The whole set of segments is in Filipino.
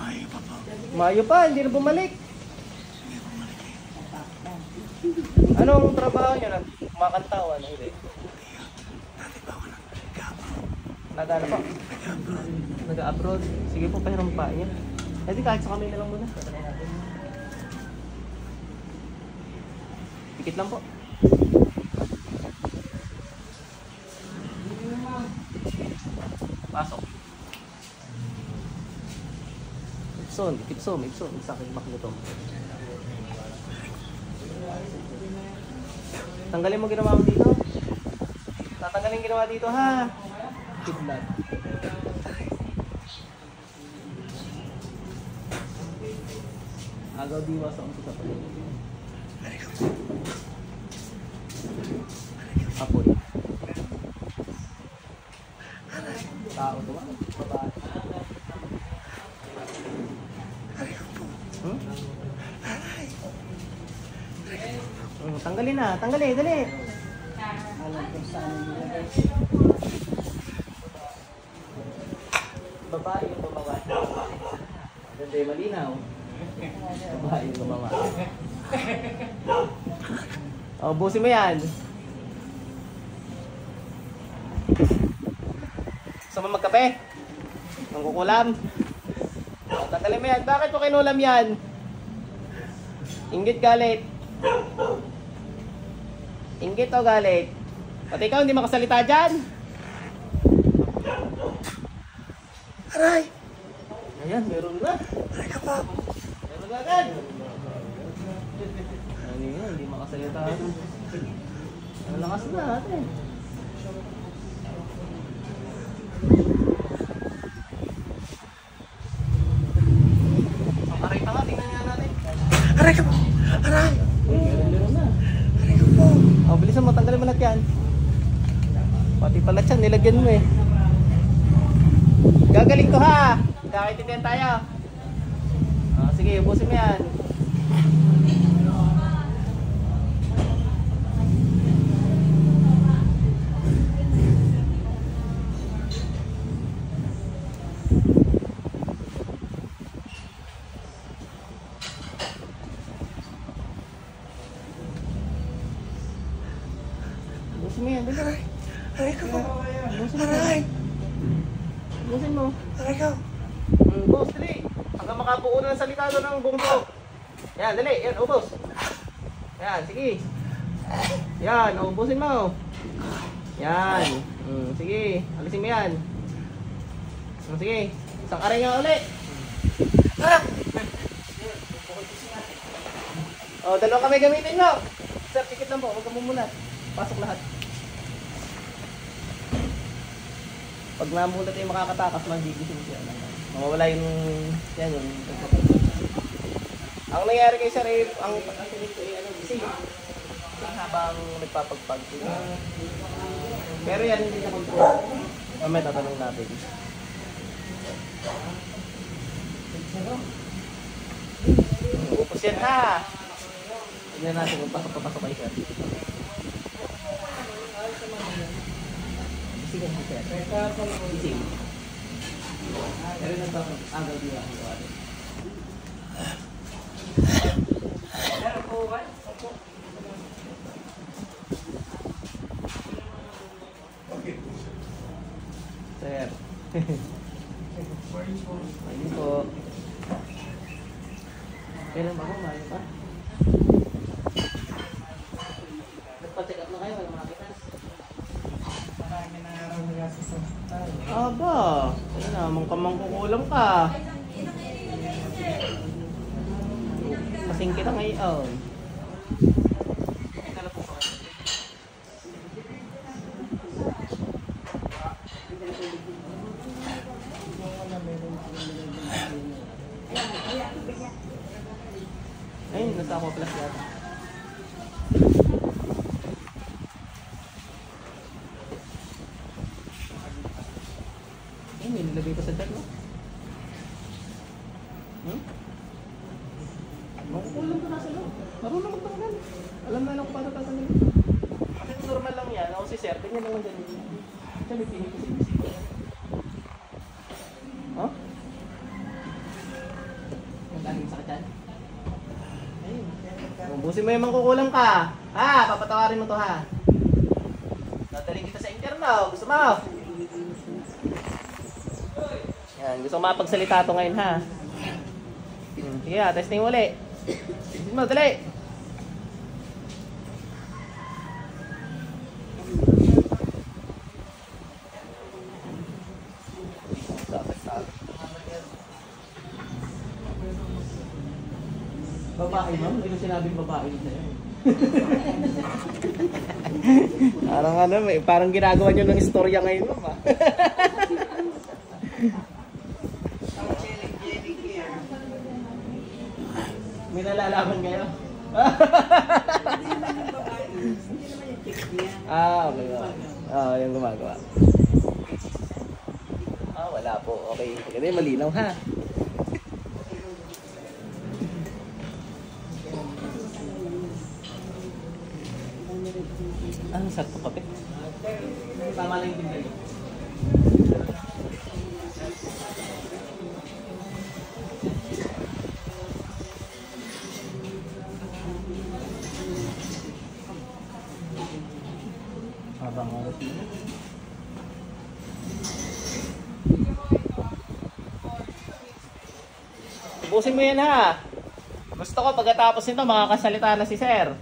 Mayo pa po. Mayo pa, hindi na bumalik. Hindi bumalik eh. Anong trabaho niyo? Kumakanta o ano? Hindi. Dati pa ako nag-abroad. Nag-ano pa? Nag-abroad. Nag-abroad. Sige po, pahiram pa niya. Eh di kahit sa kami na lang muna. Tikit lang po. Pasok. Ipson. Sa akin makluto. Tanggalin mo ginawa mo dito. Tatanggalin ginawa dito ha. Kidlat. Agaw diwa sa unsa sa pagod. Apoy. Tao to ba? Babae. Tanggalin na, dali. Alam kung saan nilagay. Babae yung gumawa. Ganda yung malinaw. Babae yung gumawa. O, busin mo yan. Gusto mo magkape? Mangkukulam? O, tanggalin mo yan. Bakit mo kinulam yan? Inggit galit. Inggit o galit? Pati ikaw hindi makasalita dyan? Aray! Ayan, meron na. Aray ka pa! Meron na agad. Ano yun, hindi makasalita. Ang lakas na natin. Ang aray pa nga, tingnan nga natin. Aray ka pa! Aray! Meron na. Aray ka po! O, bilisan mo, tanggalin mo lahat yan. Pati pala yan, nilagyan mo eh. Gagaling ko ha! Kakaintindihan tayo. O, sige, ubusin mo yan. Ubusin mo yan, dali. Aray ka po! Ubusin mo. Aray! Ubusin mo. Aray ka! Ubus, dali. Hanggang makabuo na ng salita doon ng buong buo. Yan, dali. Yan, ubus. Yan, sige. Yan, ubusin mo. Yan. Sige, alisin mo yan. Sige, isang aray nga ulit. O, dalawa kami gamitin mo. Sir, tikit lang po. Huwag ka mumulat. Pasok lahat. Pag namulat yung makakatakas, magigising siya. Mawawala yung... Yan yung... Ang nangyari kay Sir, ang nito ay gising. Gising habang nagpapagpag. Pero yan, hindi na control. Mamaya tatanong natin. Upos yan ha! Tignan natin kung pasok kay Sir. Gising si Sir. Gising. Pero nagpapag-agaw diwa. Sir, po ba? Opo. Okay. Sir. Morning po. Kailan ba ako? Mayo pa? Nagpa-check up na kayo? Walang makita? Marami na araw nila sa hospital. Aba, ayun na, mangkamangkukulam ka. Kasing kita ngayon. Ayun, nasa ako plus yata. Ayun, nilagay ko sa chat, no? Makukulang ka nasa loob. Marunong magtanggal. Alam na lang kung paano tatanggal. Kasi normal lang yan. Ako si Sir, tingnan naman dyan. Siya may pinipin. Huh? Yan. Ayun. Ubusin mo yung mangkukulam ka. Ha? Papatawarin mo to ha. Dadaling kita sa interno. Gusto mo? Yan. Gusto mo mapagsalita to ngayon ha. Sige ha. Testing mo ulit. Testing mo. Dali. Babae ma'am? Hindi ko sinabing babae na yun. Parang ano, parang ginagawa nyo ng istorya ngayon ma'am ah. May nalalaman kayo? Okay ba? Yung gumagawa. Wala po. Okay. Kasi malinaw ha. Sakto kapit. Tama lang yung tingnan. Habang oras yun. Ubusin mo yan ha. Gusto ko pagkatapos nito makakasalita na si sir.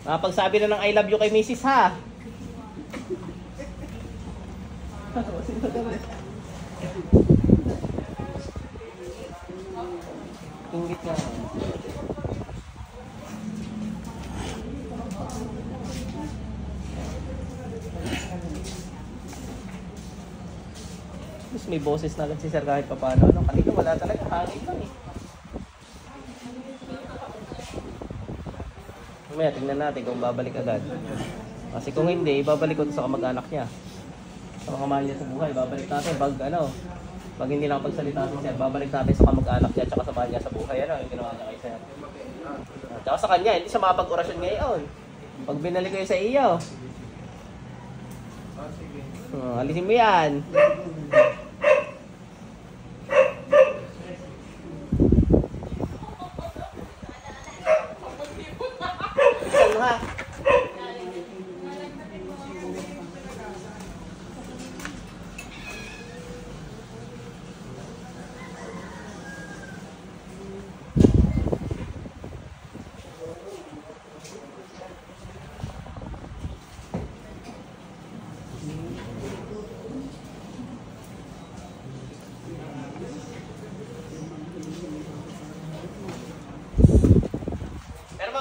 Pagsabi na ng I love you kay Mrs. ha. Ingit nga. Tapos may boses na lang si sir kahit pa paano. Kanina wala talaga. Hangin lang eh. Mamaya, tingnan natin kung babalik agad. Kasi kung hindi, babalik ko sa kamag-anak niya. Sa mga mahal niya sa buhay, babalik natin pag hindi lang pagsalita si sir, babalik natin sa kamag-anak niya at sa mahal niya sa buhay. Ano yung ginawa niya kay sir? At saka sa kanya, hindi siya makapag-orasyon ngayon. Pag binalik ko yun sa iyo. Alisin mo yan.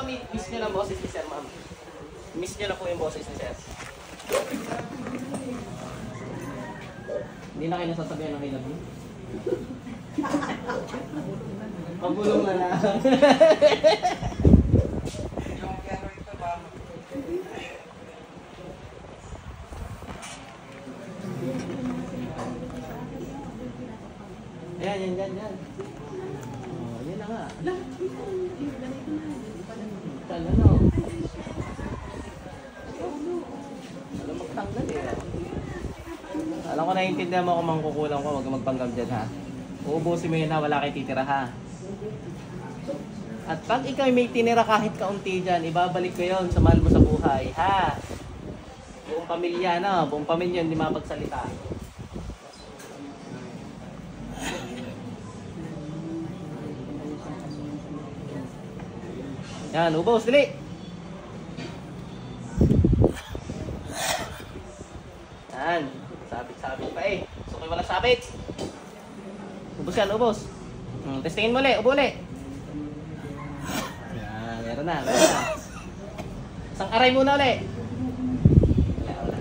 Miss nyo lang boses ni sir, ma'am. Miss nyo lang po yung boses ni sir. Hindi na kayo nasasabihan ng I love you. Pagulong na lang. Yan. Yan na nga. Ano? Alam magtanggal eh. Alam ko naiintindihan mo kung mangkukulang ko, huwag magpanggap dyan ha. Uubusin mo yun ha, wala kayo titira ha. At pag ikaw may tinira kahit kaunti dyan, ibabalik ko yun sa mahal mo sa buhay ha. Buong pamilya na, buong pamilya hindi mapagsalita. Yan, ubos, dali! Yan, sabit-sabit pa eh. Gusto ko wala sabit. Ubos yan, ubos. Testingin mo ulit, ubo ulit. Yan, meron na. Isang aray muna ulit. Wala.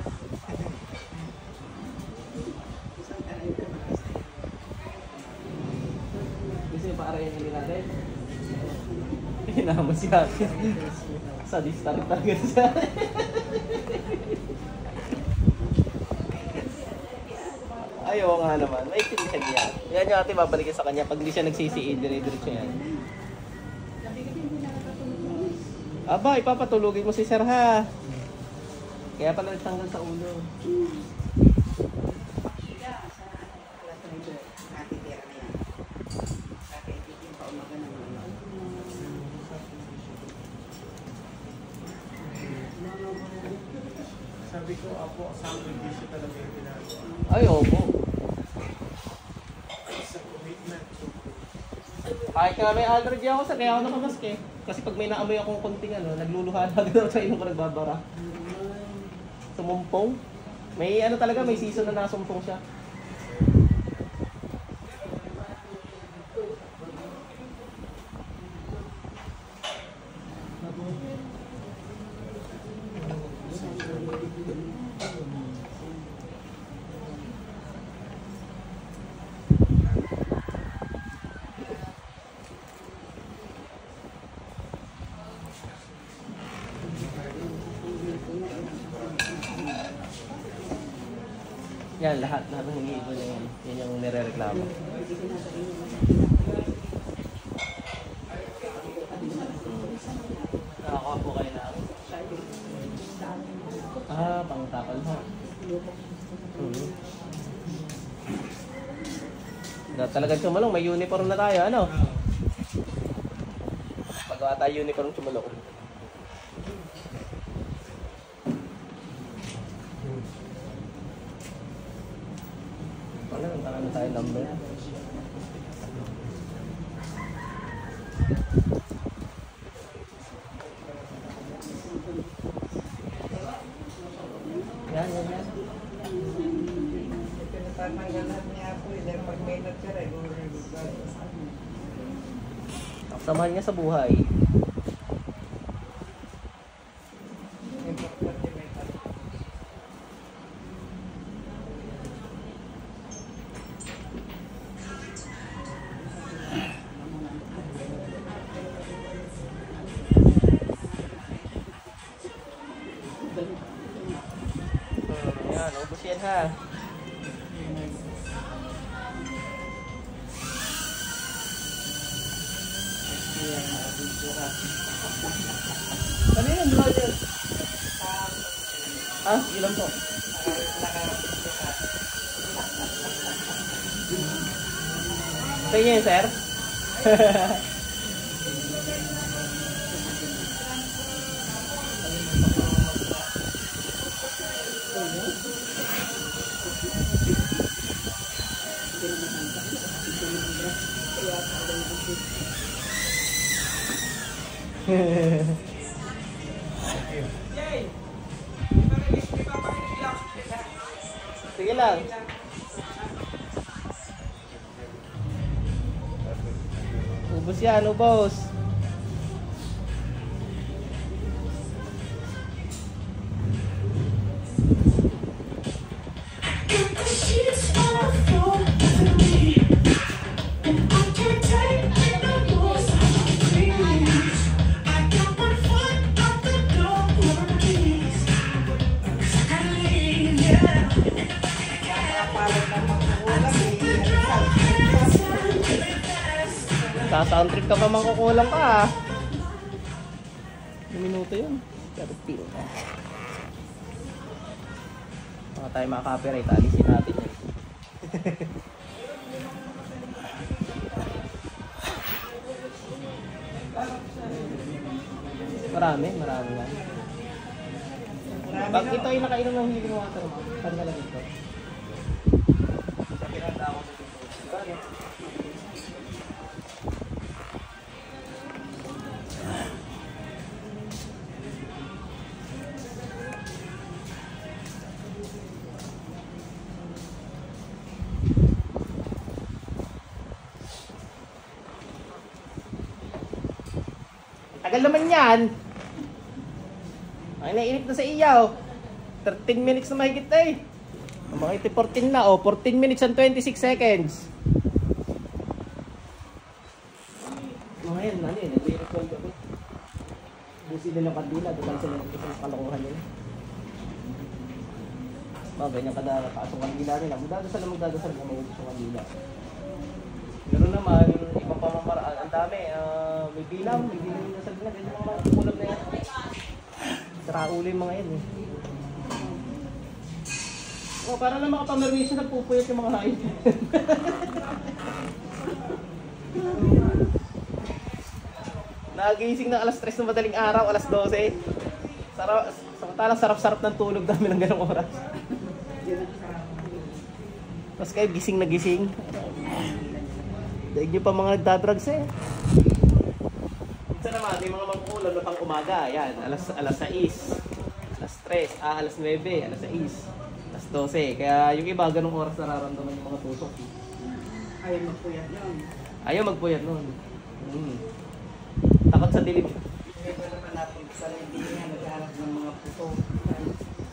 Gusto nyo pa arayin ulit natin? Hinama siya. Sadista rin talaga siya. Ayaw nga naman. May siya niya. Yan yung ate babalikin sa kanya. Pag hindi siya nagsisi, dire-diretso yan. Aba, ipapatulugin mo si sir ha. Kaya pala nagtanggal sa ulo. po, sakripisyo talaga yung ginagawa. Ay, opo. Sa commitment to Kahit nga may allergy ako sa kaya ako nakamask eh. Kasi pag may naamoy akong konting ano, nagluluha na agad ako sa ilong ko nagbabara. Sumumpong. May ano talaga, may season na nasumpong siya. Yan, lahat ng hinihigo niya yan. Yan yung nire-reklamo. Nakakuha po kayo na. Pang-tapal ho. Talagang Chumulong, may uniform na tayo, ano? Pagawa tayo uniform Chumulong. Ano tayo number? Yan. Pinapanggalan niya ako dahil pag may natira, Samahan niya sa buhay. Yan, ubos yan ha. Ano yun, Roger? Ilan po? Sa inyo yun, sir? Sige lang. Ubus yan, ubos. Sa sound trip ka pa mangkukulang ka. Ilang minuto yun? 13. Baka tayo maka-copyright, alisin natin yun. Marami yan. Pag ito ay nakainom ng healing water mo, saan ka lang ito? Sa pinanda ako dito. Tagal naman yan. Ay, nainip na sa iyaw. 13 minutes na mahigit na eh. Mga 14 na oh. 14 minutes and 26 seconds. Mga yan, ano yun. Nag-record kami. Busi nilang kandila. Dukal sila ng kalokohan nila. Ganyan kadara. Kaasong kandila nila. Magdadasal na maubos yung kandila. Pero naman, ibang pamamaraan. Ang dami. May bilang yung nasal na. Ganyan mga kulang na yan. Sara ulo yung mga yan eh. Para na makapamerwisyo na pupuyat yung mga hain. Nagising ng alas 3 ng madaling araw, alas 12. Sarap Talang sarap-sarap ng tulog namin ng ganong oras. Tapos kayo gising na gising. Daig nyo pa mga nagdadrugs eh. Minsan naman, may mga mangkukulam na pang umaga. Yan, alas 6, alas 3, alas 9, alas 6, alas 12. Kaya yung iba, ganong oras nararamdaman yung mga tusok. Ayaw magpuyat yun. Ayaw magpuyat nun. Takot sa dilim. Hindi ko naman natin sa hindi nga nag-aarap ng mga puso.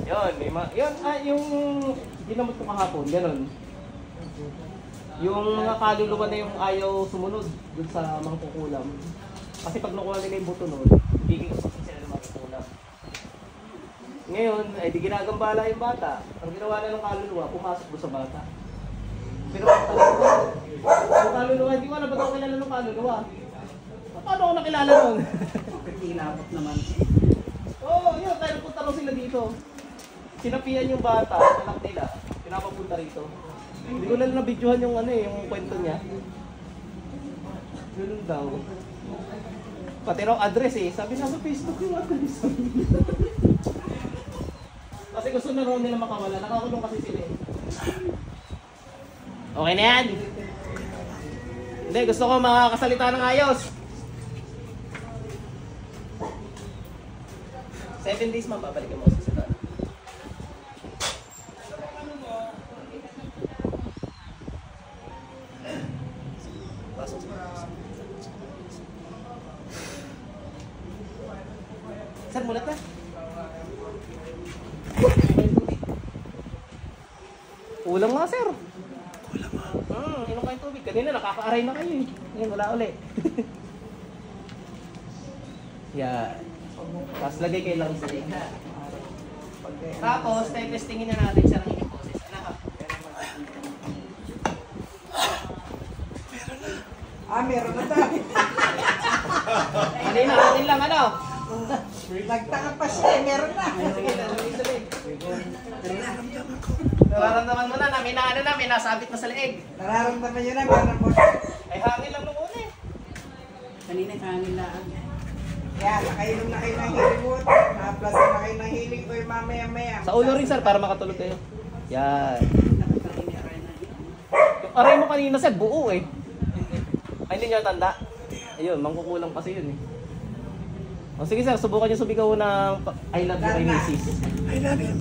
Yun, yung ginamot ko kahapon, gano'n. Yung mga kaluluwa na yung ayaw sumunod dun sa mangkukulam. Kasi pag nakuha nila yung buto nun, biging usap sila ng mangkukulam. Ngayon, ay di ginagambala yung bata. Ang ginawa na ng kaluluwa, pumasok doon sa bata. Pero yung kaluluwa, hindi ko alam ba't ako kilala ng kaluluwa. Paano ako nakilala nun? Inabot naman. Oo, yun, tayo punta raw sila dito. Sinapian yung bata, anak nila, pinapapunta rito. Hindi ko na nabidyohan yung yung kwento niya. Ganun daw. Pati raw address eh. Sabi na sa Facebook yung address. Kasi gusto na raw nila makawala. Nakakulong kasi sila eh. Okay na yan. Hindi, gusto ko makakasalita ng ayos. 7 days man, babalikan mo sa sila. Sir, mulat na. Ulang nga, sir. Ulang nga. Inom kayong tubig. Kanina nakaka-aray na kayo eh. Ngayon, wala ulit. Yan. Tapos lagay kayo lang sa liha. Tapos, testingin na natin siya ng inyong boses. Anak ka. Meron na tayo. Kanina, atin lang ano? Nagtaka pa siya eh, meron na. Sige, sabi. Nararamdaman mo na, may nasabit na sa leeg. Nararamdaman nyo na, meron po. Ay, hangin lang nung una eh. Kanina hangin lang. Kaya, nakainom na kayo ng healing water. Nakaplasan na kayo ng healing ko yung mamaya-maya. Sa ulo rin, sir, para makatulog kayo. Yan. Yung aray mo kanina, sir, buo eh. Ay, hindi nyo tanda. Ayun, mangkukulang kasi yun eh. O sige sir, subukan nyo sumigaw ng I love you kay Mrs. I love you.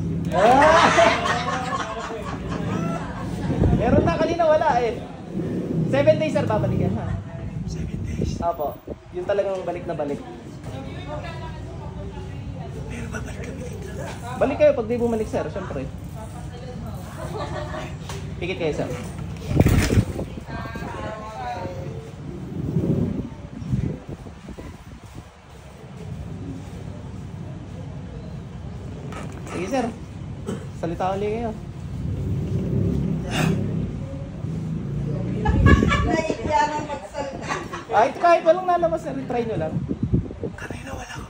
Meron na kanina, wala eh. 7 days sir, babalik yan ha. 7 days. Apo, yung talagang balik na balik. Pero babalik kami dito. Balik kayo pag di bumalik sir, syempre. Pikit kayo sir. Sige sir, salita ulit kayo. Naiiya nang magsalita. Kahit walang lalabas sir, try nyo lang. Kanina wala ko.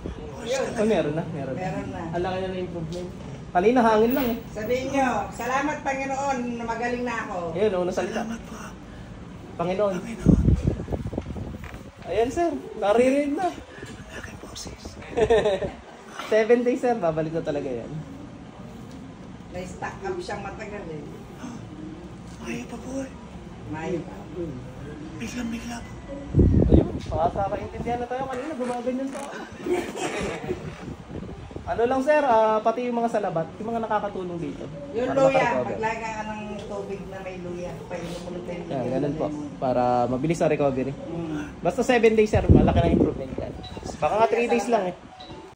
Oh, meron na. Meron na. Ang laki na na improvement. Kanina hangin lang eh. Sabihin nyo, salamat Panginoon, na magaling na ako. Ayun, unang salita. Salamat po. Panginoon. Panginoon. Ayan sir, naririnig na. Ang aking boses. 7 days sir, babalik na talaga yan. Na-stack up siyang matagal eh. Maya pa po eh. Mayo pa. Biglang-bigla po. Ayun, makakaintindihan na tayo kanina, gumaganyan pa. Ano lang sir, pati yung mga salabat, yung mga nakakatulong dito. Yung para luya, makarecover. maglaga ka ng tubig na may luya. Painom mo ng tubig. Yan, ganun po, para mabilis ang recovery. Mm. Basta 7 days sir, malaki na improvement yan. Baka nga 3 days lang eh.